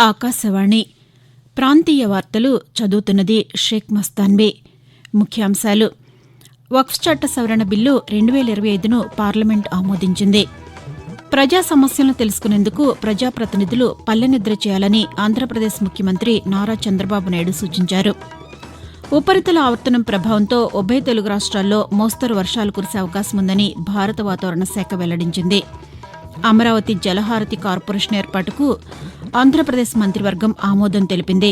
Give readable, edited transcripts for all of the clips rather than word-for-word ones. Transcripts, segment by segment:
ఆకాశవాణి ప్రాంతీయ వార్తలు చదువుతున్నది షేక్ మస్తాన్బీ. ముఖ్యాంశాలు. వక్ఫ్ చట్ట సవరణ బిల్లు 2025ను పార్లమెంట్ ఆమోదించింది. ప్రజా సమస్యలను తెలుసుకునేందుకు ప్రజాప్రతినిధులు పల్లెనిద్ర చేయాలని ఆంధ్రప్రదేశ్ ముఖ్యమంత్రి నారా చంద్రబాబు నాయుడు సూచించారు. ఉపరితల ఆవర్తనం ప్రభావంతో ఉభయ తెలుగు రాష్ట్రాల్లో మోస్తరు వర్షాలు కురిసే అవకాశం ఉందని భారత వాతావరణ శాఖ వెల్లడించింది. అమరావతి జలహారతి కార్పొరేషన్ ఏర్పాటుకు ఆంధ్రప్రదేశ్ మంత్రివర్గం ఆమోదం తెలిపింది.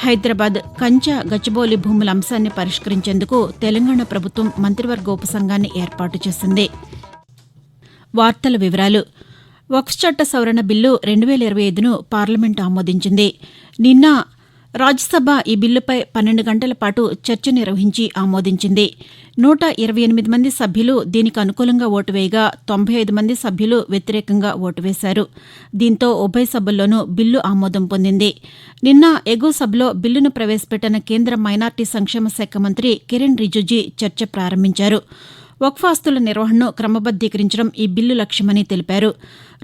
హైదరాబాద్ కంచ గచ్చిబౌలి భూముల అంశాన్ని పరిష్కరించేందుకు తెలంగాణ ప్రభుత్వం మంత్రివర్గ ఉపసంఘాన్ని ఏర్పాటు చేసింది. వార్తల వివరాలు. వక్ఫ్ చట్ట సవరణ బిల్లు 2025ను పార్లమెంట్ ఆమోదించింది. నిన్న రాజ్యసభ ఈ బిల్లుపై 12 గంటల పాటు చర్చ నిర్వహించి ఆమోదించింది. 128 మంది సభ్యులు దీనికి అనుకూలంగా ఓటు వేయగా 95 మంది సభ్యులు వ్యతిరేకంగా ఓటు వేశారు. దీంతో ఉభయ సభల్లోనూ బిల్లు ఆమోదం పొందింది. నిన్న ఎగువ సభలో బిల్లును ప్రవేశపెట్టిన కేంద్ర మైనార్టీ సంక్షేమ శాఖ మంత్రి కిరణ్ రిజిజు చర్చ ప్రారంభించారు. వక్ఫ్ ఆస్తుల నిర్వహణను క్రమబద్దీకరించడం ఈ బిల్లు లక్ష్యమని తెలిపారు.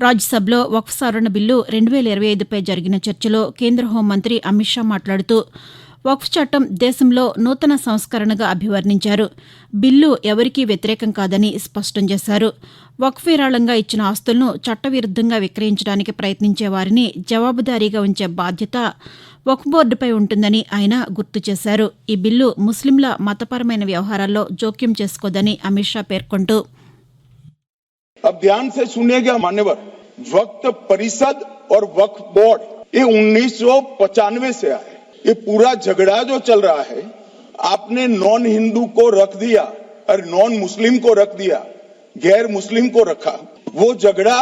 రాజ్యసభలో వక్ఫ్ సవరణ బిల్లు 2025పై జరిగిన చర్చలో కేంద్ర హోంమంత్రి అమిత్ షా మాట్లాడుతూ వక్ఫ్ చట్టం దేశంలో నూతన సంస్కరణగా అభివర్ణించారు. బిల్లు ఎవరికీ వ్యతిరేకం కాదని స్పష్టం చేశారు. వక్ఫ్ విరాళంగా ఇచ్చిన ఆస్తులను చట్టవిరుద్దంగా విక్రయించడానికి ప్రయత్నించే వారిని జవాబుదారీగా ఉంచే బాధ్యత వక్ఫ్ బోర్డుపై ఉంటుందని ఆయన గుర్తు చేశారు. ఈ బిల్లు ముస్లింల మతపరమైన వ్యవహారాల్లో జోక్యం చేసుకోదని అమిత్ షా పేర్కొంటూ अब ध्यान से सुनिएगा मान्यवर, वक्फ परिषद और वक्फ बोर्ड ये 1995 से आए. ये पूरा झगड़ा जो चल रहा है, आपने नॉन हिंदू को रख दिया और नॉन मुस्लिम को रख दिया, गैर मुस्लिम को रखा. वो झगड़ा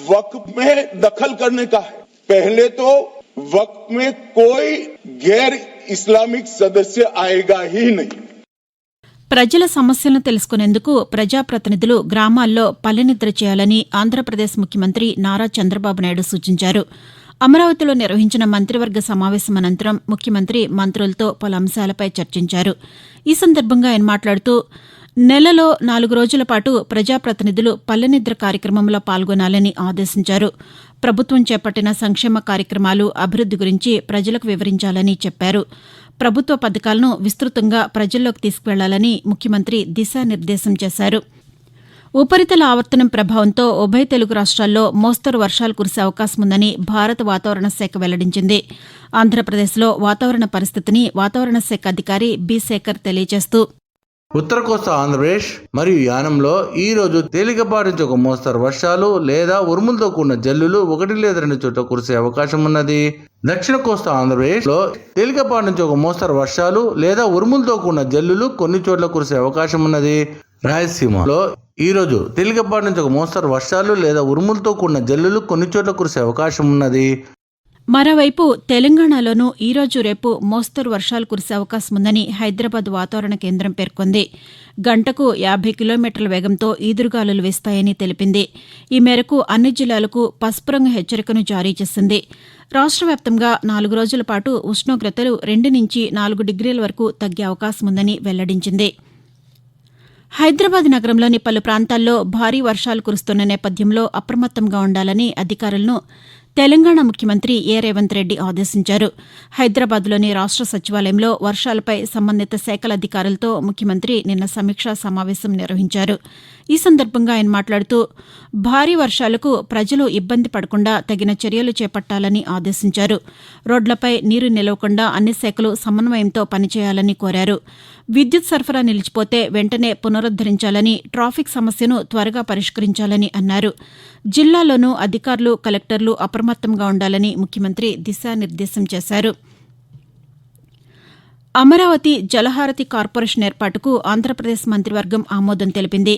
वक्फ में दखल करने का है. पहले तो वक्फ में कोई गैर इस्लामिक सदस्य आएगा ही नहीं. ప్రజల సమస్యలను తెలుసుకునేందుకు ప్రజాప్రతినిధులు గ్రామాల్లో పల్లెనిద్ర చేయాలని ఆంధ్రప్రదేశ్ ముఖ్యమంత్రి నారా చంద్రబాబు నాయుడు సూచించారు. అమరావతిలో నిర్వహించిన మంత్రివర్గ సమావేశం అనంతరం ముఖ్యమంత్రి మంత్రులతో పలు అంశాలపై చర్చించారు. ఈ సందర్భంగా ఆయన మాట్లాడుతూ నెలలో 4 రోజుల పాటు ప్రజాప్రతినిధులు పల్లెనిద్ర కార్యక్రమంలో పాల్గొనాలని ఆదేశించారు. ప్రభుత్వం చేపట్టిన సంక్షేమ కార్యక్రమాలు, అభివృద్ది గురించి ప్రజలకు వివరించాలని చెప్పారు. ప్రభుత్వ పథకాలను విస్తృతంగా ప్రజల్లోకి తీసుకువెళ్లాలని ముఖ్యమంత్రి దిశానిర్దేశం చేశారు. ఉపరితల ఆవర్తనం ప్రభావంతో ఉభయ తెలుగు రాష్ట్రాల్లో మోస్తరు వర్షాలు కురిసే అవకాశం ఉందని భారత వాతావరణ శాఖ వెల్లడించింది. ఆంధ్రప్రదేశ్లో వాతావరణ పరిస్థితిని వాతావరణ శాఖ అధికారి బి శేఖర్ తెలియజేస్తూ ఉత్తర కోస్తా ఆంధ్రప్రదేశ్ మరియు యానంలో ఈ రోజు తేలికపాటి నుంచి ఒక మోస్తరు వర్షాలు లేదా ఉరుములతో కూడిన జల్లులు 1 లేదా 2 చోట్ల కురిసే అవకాశం ఉన్నది. దక్షిణ కోస్తా ఆంధ్రప్రదేశ్ లో తేలికపాటి నుంచి ఒక మోస్తరు వర్షాలు లేదా ఉరుములతో కూడిన జల్లులు కొన్ని చోట్ల కురిసే అవకాశం ఉన్నది. రాయలసీమలో ఈ రోజు తేలికపాటి నుంచి ఒక మోస్తరు వర్షాలు లేదా ఉరుములతో కూడిన జల్లులు కొన్ని చోట్ల కురిసే అవకాశం ఉన్నది. మరోవైపు తెలంగాణలోనూ ఈరోజు రేపు మోస్తరు వర్షాలు కురిసే అవకాశం ఉందని హైదరాబాద్ వాతావరణ కేంద్రం పేర్కొంది. గంటకు 50 కిలోమీటర్ల వేగంతో ఈదురుగాలులు వీస్తాయని తెలిపింది. ఈ మేరకు అన్ని జిల్లాలకు పసుపు రంగు హెచ్చరికను జారీ చేసింది. రాష్ట్ర వ్యాప్తంగా 4 రోజుల పాటు ఉష్ణోగ్రతలు 2 నుంచి 4 డిగ్రీల వరకు తగ్గే అవకాశం ఉందని వెల్లడించింది. హైదరాబాద్ నగరంలోని పలు ప్రాంతాల్లో భారీ వర్షాలు కురుస్తున్న నేపథ్యంలో అప్రమత్తంగా ఉండాలని అధికారులను తెలంగాణ ముఖ్యమంత్రి ఏ రేవంత్ రెడ్డి ఆదేశించారు. హైదరాబాద్లోని రాష్ట్ర సచివాలయంలో వర్షాలపై సంబంధిత శాఖల అధికారులతో ముఖ్యమంత్రి నిన్న సమీక్షా సమావేశం నిర్వహించారు. ఈ సందర్భంగా ఆయన మాట్లాడుతూ భారీ వర్షాలకు ప్రజలు ఇబ్బంది పడకుండా తగిన చర్యలు చేపట్టాలని ఆదేశించారు. రోడ్లపై నీరు నిలవకుండా అన్ని శాఖలు సమన్వయంతో పనిచేయాలని కోరారు. విద్యుత్ సరఫరా నిలిచిపోతే వెంటనే పునరుద్దరించాలని, ట్రాఫిక్ సమస్యను త్వరగా పరిష్కరించాలని అన్నారు. జిల్లాలోనూ అధికారులు, కలెక్టర్లు అప్రమత్తంగా ఉండాలని ముఖ్యమంత్రి దిశానిర్దేశం చేశారు. అమరావతి జలహారతి కార్పొరేషన్ ఏర్పాటుకు ఆంధ్రప్రదేశ్ మంత్రివర్గం ఆమోదం తెలిపింది.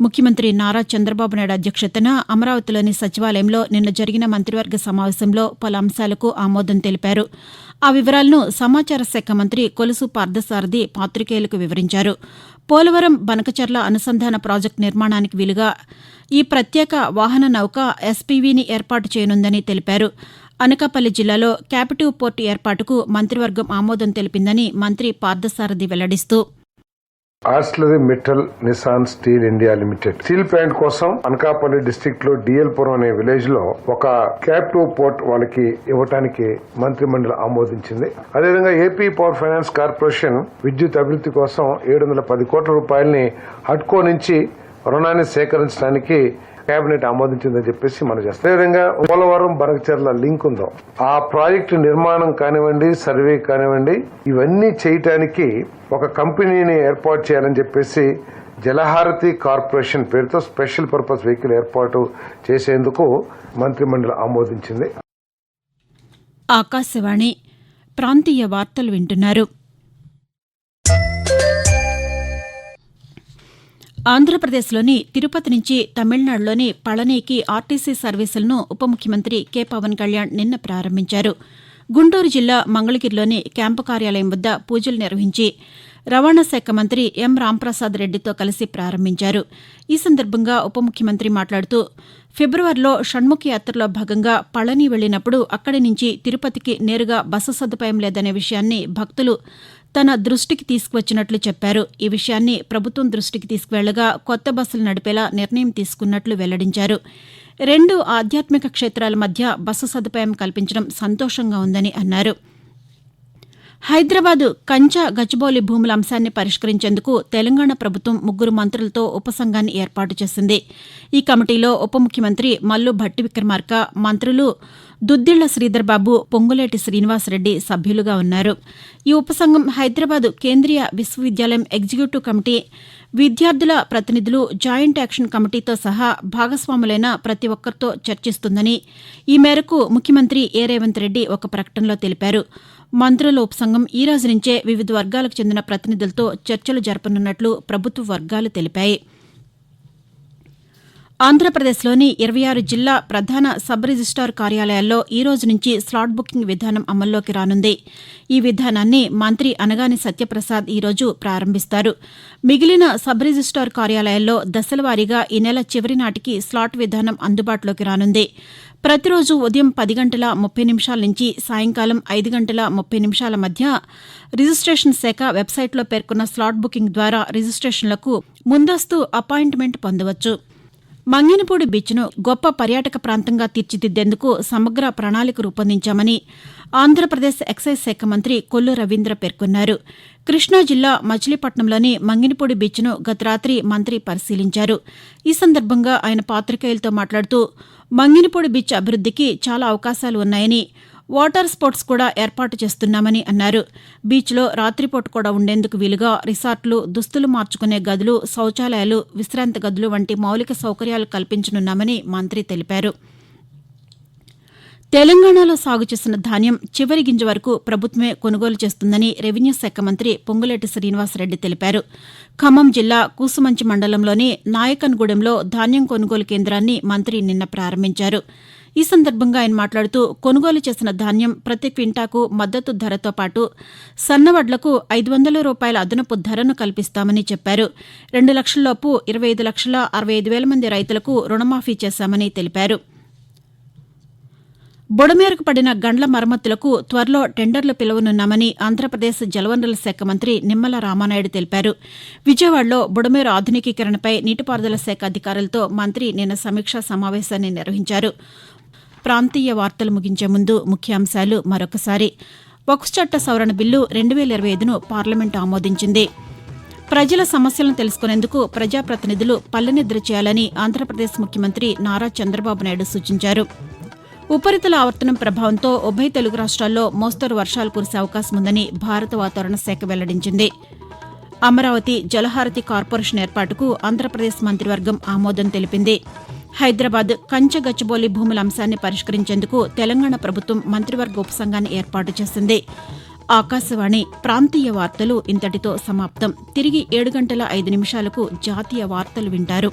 ముఖ్యమంత్రి నారా చంద్రబాబు నాయుడు అధ్యక్షతన అమరావతిలోని సచివాలయంలో నిన్న జరిగిన మంత్రివర్గ సమావేశంలో పలు అంశాలకు ఆమోదం తెలిపారు. ఆ వివరాలను సమాచార శాఖ మంత్రి కొలుసు పార్థసారథి పాతికేయులకు వివరించారు. పోలవరం బనకచర్ల అనుసంధాన ప్రాజెక్టు నిర్మాణానికి వీలుగా ఈ ప్రత్యేక వాహన నౌక ఎస్పీవీని ఏర్పాటు చేయనుందని తెలిపారు. అనకాపల్లి జిల్లాలో క్యాపిటివ్ పోర్టు ఏర్పాటుకు మంత్రివర్గం ఆమోదం తెలిపిందని మంత్రి పార్థసారథి వెల్లడిస్తూ Arcelor Mittal Nippon Steel India Limited steel plant కోసం అనకాపల్లి డిస్ట్రిక్ట్ లో డిఎల్పురం అనే విలేజ్ లో ఒక క్యాప్టివ్ పోర్ట్ వాళ్ళకి ఇవ్వడానికి మంత్రి మండలి ఆమోదించింది. అదేవిధంగా ఏపీ పవర్ ఫైనాన్స్ కార్పొరేషన్ విద్యుత్ అభివృద్ధి కోసం 710 కోట్ల రూపాయలని హడ్కో నుంచి రుణాన్ని సేకరించడానికి కేబినెట్ ఆమోదించిందని చెప్పేసి మనం చేస్తాం. అదేవిధంగా పోలవరం బనకచెర్ల లింక్ ఉందో ఆ ప్రాజెక్టు నిర్మాణం కానివ్వండి, సర్వే కానివ్వండి, ఇవన్నీ చేయటానికి ఒక కంపెనీని ఏర్పాటు చేయాలని చెప్పేసి జలహారతి కార్పొరేషన్ పేరుతో స్పెషల్ పర్పస్ వెహికల్ ఏర్పాటు చేసేందుకు మంత్రి మండలి ఆమోదించింది. ఆకాశవాణి ప్రాంతీయ వార్తలు వింటున్నారు. ఆంధ్రప్రదేశ్లోని తిరుపతి నుంచి తమిళనాడులోని పళనికి ఆర్టీసీ సర్వీసులను ఉప ముఖ్యమంత్రి కె పవన్ కళ్యాణ్ నిన్న ప్రారంభించారు. గుంటూరు జిల్లా మంగళగిరిలోని క్యాంపు కార్యాలయం వద్ద పూజలు నిర్వహించి రవాణా శాఖ మంత్రి ఎం రాంప్రసాద్ రెడ్డితో కలిసి ప్రారంభించారు. ఈ సందర్భంగా ఉప ముఖ్యమంత్రి మాట్లాడుతూ ఫిబ్రవరిలో షణ్ముఖ యాత్రలో భాగంగా పళని వెళ్లినప్పుడు అక్కడి నుంచి తిరుపతికి నేరుగా బస్సు సదుపాయం లేదనే విషయాన్ని భక్తులు తన దృష్టికి తీసుకువచ్చినట్లు చెప్పారు. ఈ విషయాన్ని ప్రభుత్వం దృష్టికి తీసుకువెళ్లగా కొత్త బస్సులు నడిపేలా నిర్ణయం తీసుకున్నట్లు వెల్లడించారు. 2 ఆధ్యాత్మిక క్షేత్రాల మధ్య బస్సు సదుపాయం కల్పించడం సంతోషంగా ఉందని అన్నారు. హైదరాబాద్ కంచ గచ్చిబౌలి భూముల అంశాన్ని పరిష్కరించేందుకు తెలంగాణ ప్రభుత్వం 3 మంత్రులతో ఉపసంఘాన్ని ఏర్పాటు చేసింది. ఈ కమిటీలో ఉప ముఖ్యమంత్రి మల్లు భట్టి విక్రమార్క, మంత్రులు దుద్దిళ్ల శ్రీధర్బాబు, పొంగులేటి శ్రీనివాసరెడ్డి సభ్యులుగా ఉన్నారు. ఈ ఉపసంఘం హైదరాబాద్ కేంద్రీయ విశ్వవిద్యాలయం ఎగ్జిక్యూటివ్ కమిటీ, విద్యార్థుల ప్రతినిధులు, జాయింట్ యాక్షన్ కమిటీతో సహా భాగస్వాములైన ప్రతి ఒక్కరితో చర్చిస్తుందని ఈ మేరకు ముఖ్యమంత్రి ఏ రేవంత్ రెడ్డి ఒక ప్రకటనలో తెలిపారు. మంత్రుల ఉపసంఘం ఈ రోజు నుంచే వివిధ వర్గాలకు చెందిన ప్రతినిధులతో చర్చలు జరపనున్నట్లు ప్రభుత్వ వర్గాలు తెలిపాయి. ఆంధ్రప్రదేశ్లోని 26 జిల్లా ప్రధాన సబ్ రిజిస్టార్ కార్యాలయాల్లో ఈ రోజు నుంచి స్లాట్ బుకింగ్ విధానం అమల్లోకి రానుంది. ఈ విధానాన్ని మంత్రి అనగాని సత్యప్రసాద్ ఈ రోజు ప్రారంభిస్తారు. మిగిలిన సబ్ రిజిస్టార్ కార్యాలయాల్లో దశలవారీగా ఈ నెల చివరి నాటికి స్లాట్ విధానం అందుబాటులోకి రానుంది. ప్రతిరోజు ఉదయం 10 గంటల 30 నిమిషాల నుంచి సాయంకాలం 5 గంటల 30 నిమిషాల మధ్య రిజిస్ట్రేషన్ శాఖ వెబ్సైట్లో పేర్కొన్న స్లాట్ బుకింగ్ ద్వారా రిజిస్ట్రేషన్లకు ముందస్తు అపాయింట్మెంట్ పొందవచ్చు. మంగినపూడి బీచ్ను గొప్ప పర్యాటక ప్రాంతంగా తీర్చిదిద్దేందుకు సమగ్ర ప్రణాళిక రూపొందించామని ఆంధ్రప్రదేశ్ ఎక్సైజ్ శాఖ మంత్రి కొల్లు రవీంద్ర పేర్కొన్నారు. కృష్ణా జిల్లా మచిలీపట్నంలోని మంగినపూడి బీచ్ను గత రాత్రి మంత్రి పరిశీలించారు. ఈ సందర్భంగా ఆయన పాతికేయులతో మాట్లాడుతూ మంగినపూడి బీచ్ అభివృద్దికి చాలా అవకాశాలు ఉన్నాయని, వాటర్ స్పోర్ట్స్ కూడా ఏర్పాటు చేస్తున్నామని అన్నారు. బీచ్లో రాత్రిపూట కూడా ఉండేందుకు వీలుగా రిసార్ట్లు, దుస్తులు మార్చుకునే గదులు, శౌచాలయాలు, విశ్రాంతి గదులు వంటి మౌలిక సౌకర్యాలు కల్పించనున్నామని మంత్రి తెలిపారు. తెలంగాణలో సాగు చేసిన ధాన్యం చివరి గింజ వరకు ప్రభుత్వమే కొనుగోలు చేస్తుందని రెవెన్యూ శాఖ మంత్రి పొంగులేటి శ్రీనివాసరెడ్డి తెలిపారు. ఖమ్మం జిల్లా కూసుమంచి మండలంలోని నాయకన్గూడెంలో ధాన్యం కొనుగోలు కేంద్రాన్ని మంత్రి నిన్న ప్రారంభించారు. ఈ సందర్భంగా ఆయన మాట్లాడుతూ కొనుగోలు చేసిన ధాన్యం ప్రతి క్వింటాకు మద్దతు ధరతో పాటు సన్నవడ్లకు ₹500 అదనపు ధరను కల్పిస్తామని చెప్పారు. 2 లక్షల్లోపు 25,65,000 మంది రైతులకు రుణమాఫీ చేశామని తెలిపారు. బుడమేరకు పడిన గండ్ల మరమ్మతులకు త్వరలో టెండర్లు పిలవనున్నామని ఆంధ్రప్రదేశ్ జలవనరుల శాఖ మంత్రి నిమ్మల రామానాయుడు తెలిపారు. విజయవాడలో బుడమేరు ఆధునికీకరణపై నీటిపారుదల శాఖ అధికారులతో మంత్రి నిన్న సమీక్షా సమావేశాన్ని నిర్వహించారు. ప్రాంతీయ వార్తలు ముగించే ముందు ముఖ్యాంశాలు మరొకసారి. వక్ఫ్ చట్ట సవరణ బిల్లు 2025ను పార్లమెంటు ఆమోదించింది. ప్రజల సమస్యలను తెలుసుకునేందుకు ప్రజాప్రతినిధులు పల్లెనిద్ర చేయాలని ఆంధ్రప్రదేశ్ ముఖ్యమంత్రి నారా చంద్రబాబు నాయుడు సూచించారు. ఉపరితల ఆవర్తనం ప్రభావంతో ఉభయ తెలుగు రాష్ట్రాల్లో మోస్తరు వర్షాలు కురిసే అవకాశం ఉందని భారత వాతావరణ శాఖ వెల్లడించింది. అమరావతి జలహారతి కార్పొరేషన్ ఏర్పాటుకు ఆంధ్రప్రదేశ్ మంత్రివర్గం ఆమోదం తెలిపింది. హైదరాబాద్ కంచె గచ్చిబౌలి భూముల అంశాన్ని పరిష్కరించేందుకు తెలంగాణ ప్రభుత్వం మంత్రివర్గ ఉపసంఘాన్ని ఏర్పాటు చేసింది. ఆకాశవాణి ప్రాంతీయ వార్తలు ఇంతటితో సమాప్తం. తిరిగి 7 గంటల 5 నిమిషాలకు జాతీయ వార్తలు వింటారు.